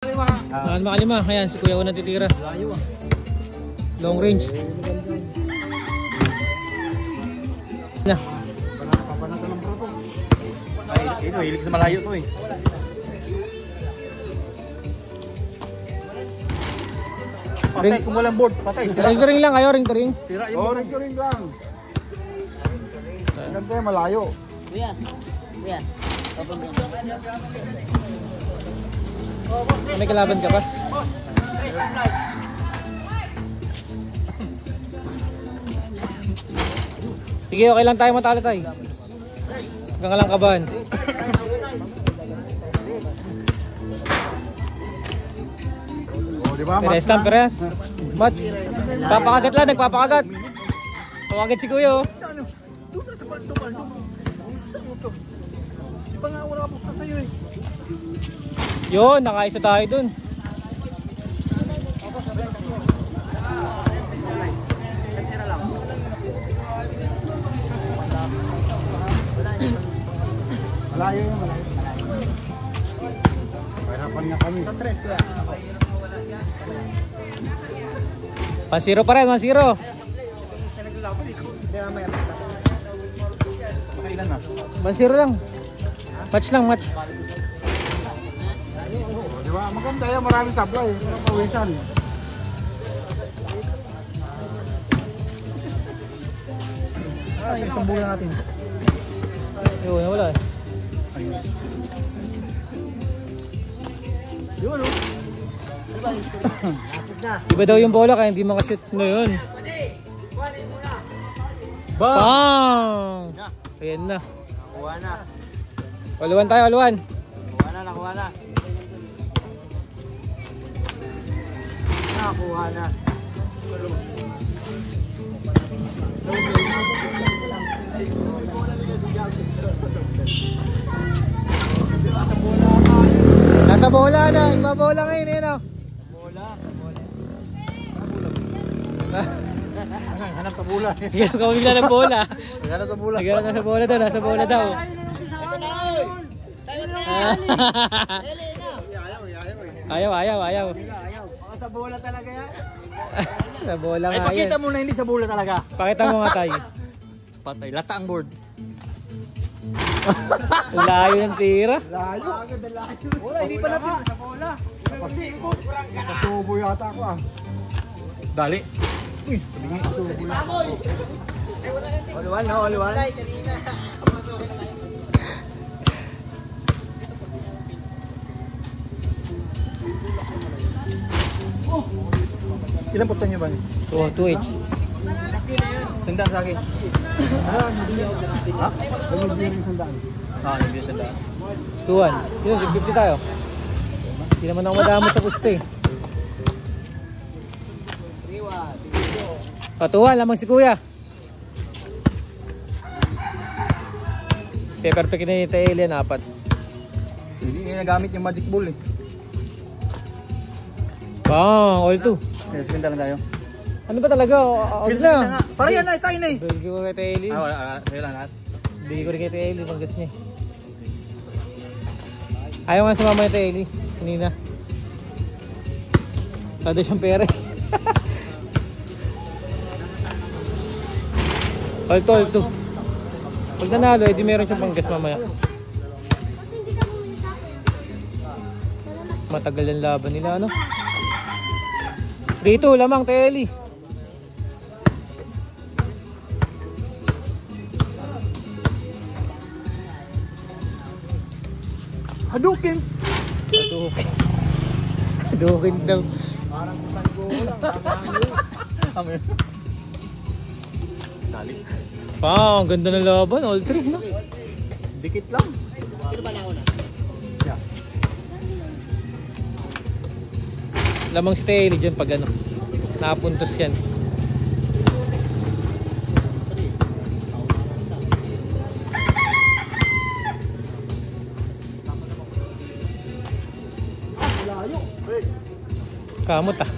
Makalima. Ayan, si Kuya Una titira. Long range. Na. Ay, ito, hilig sa malayo to eh. Patay, kung walang board, patay. Ring lang kayo, ring to ring. Tira yung board. Ring lang. Ganda yung malayo. Kuya. May kalaban ka pa? Sige, okay lang tayo matalo tayo. Hanggang lang kabahan. Diba? Perez. Match. Papakagat lang, nagpapakagat. Pakagat si Kuya oh. Di ba nga wala kapusta sa'yo eh? Yun, nakaisa tayo dun. Malayo yun, malayo. Pahirapan nga kami. Sa tres, kuya. 1-0 pa rin, 1-0. Kailan na? 1-0 lang. Match lang, match. Di ba? Maganda yan, maraming sablay. Pawisan. Isang bulan natin. Yun, wala eh. Yun, oh. Iba daw yung bola kaya hindi makashoot na yun. Bang! Ayan na. Kuha na. Waluan tayo, waluan. Nakuha na. Nakuha na. Nasa bola na, ibabola ngayon eh no. Hanap sa bola. Ganun ka bigla ng bola. Hanap sa bola. Ganun ka sa bola daw, nasa bola daw. Ayaw. Baka sa bola talaga yan. Sa bola Ay, nga pakita yan. mo na hindi sa bola talaga. Pakita mo nga tayo. Patay, lata ang board. Layo ng tira. Layo. Wala, hindi pa natin. Sa bola. Kasi kurang ka na. Kasubo yata ako ah. Dali. Uy, Oliwan no, oliwan. ilan posta nyo ba? 2H. Sandaan sa akin. Ha? Ganun din yung sandaan. Ah, hindi sandaan. 2-1. Yun, 50 tayo. Hindi naman ako madamot sa puste. Patuwa, lamang si Kuya. Perfect na yung alien, 4. Hindi niya nagamit yung magic ball eh. Bang, all 2. Kaya sige lang tayo. Ano ba talaga? Out na. Para yan na, tayo na eh. Bigay ko kay Taylor. Ah, wala, sa'yo lang lahat. Bigay ko rin kay Taylor, panggas niya. Ayaw nga sumama yung Taylor. Kanina. Sado siyang pere. All 2. Pag nanalo, edi meron siyang panggas mamaya. Matagal yung laban nila, ano? 3-2 lamang, Taylor. Hadouken! Hadukin daw. Parang sa sanggo lang. Amen. Dali. Ang ganda ng laban, all 3, no? Dikit lang. Sino ba nauna? Lamang si Taylor dyan pag ano, nakapuntos yan. Kamot ah.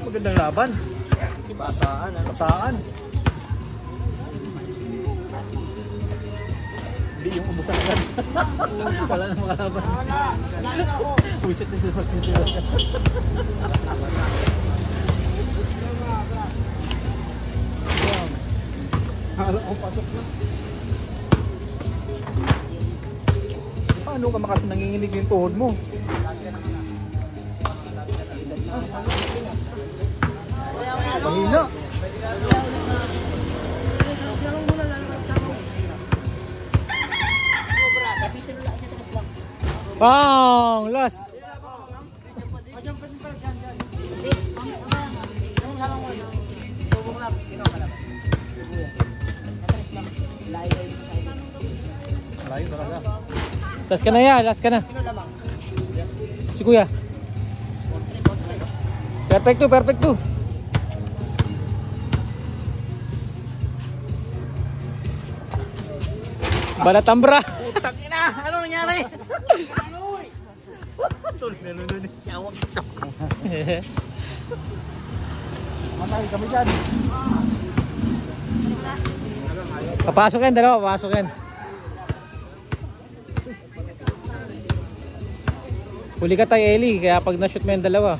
Magandang laban. Basaan, ano? Pasaan. Hindi yung ubusan agad. Wala na makalaban. Pusit na sila. Hala ko pasok na. Paano ka makasi nanginginig yung tuhod mo? Mahina. Pang! Last! Malayo talaga. Last ka na ya, last ka na. Si kuya. Perfecto, perfecto. Balatambra. Putang ina! Ano nangyari? Tuloy na nun. Yawag ito. Matay kami dyan. Papasok yan, dalawa, papasok yan. Huli ka tayo, Eli, kaya pag na-shoot mo yung dalawa.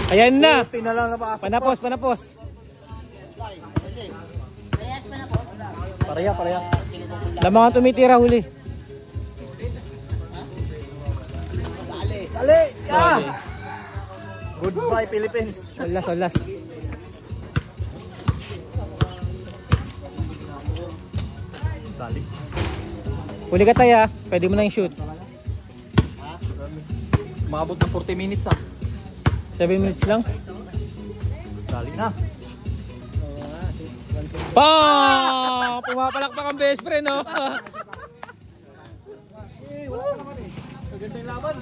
Ayan na! Puti na lang napasok. Panapos, panapos. Pareha, pareha. Lamang ang tumitira, huli. Dali! Ah! Goodbye, Philippines. Walas, walas. Dali. Huli ka tayo, pwede mo na yung shoot. Maabot ng 40 minutes ah. 7 minutes lang. Dali na. Pang! Pumapalakpak ang best friend, no? Maganda yung laban.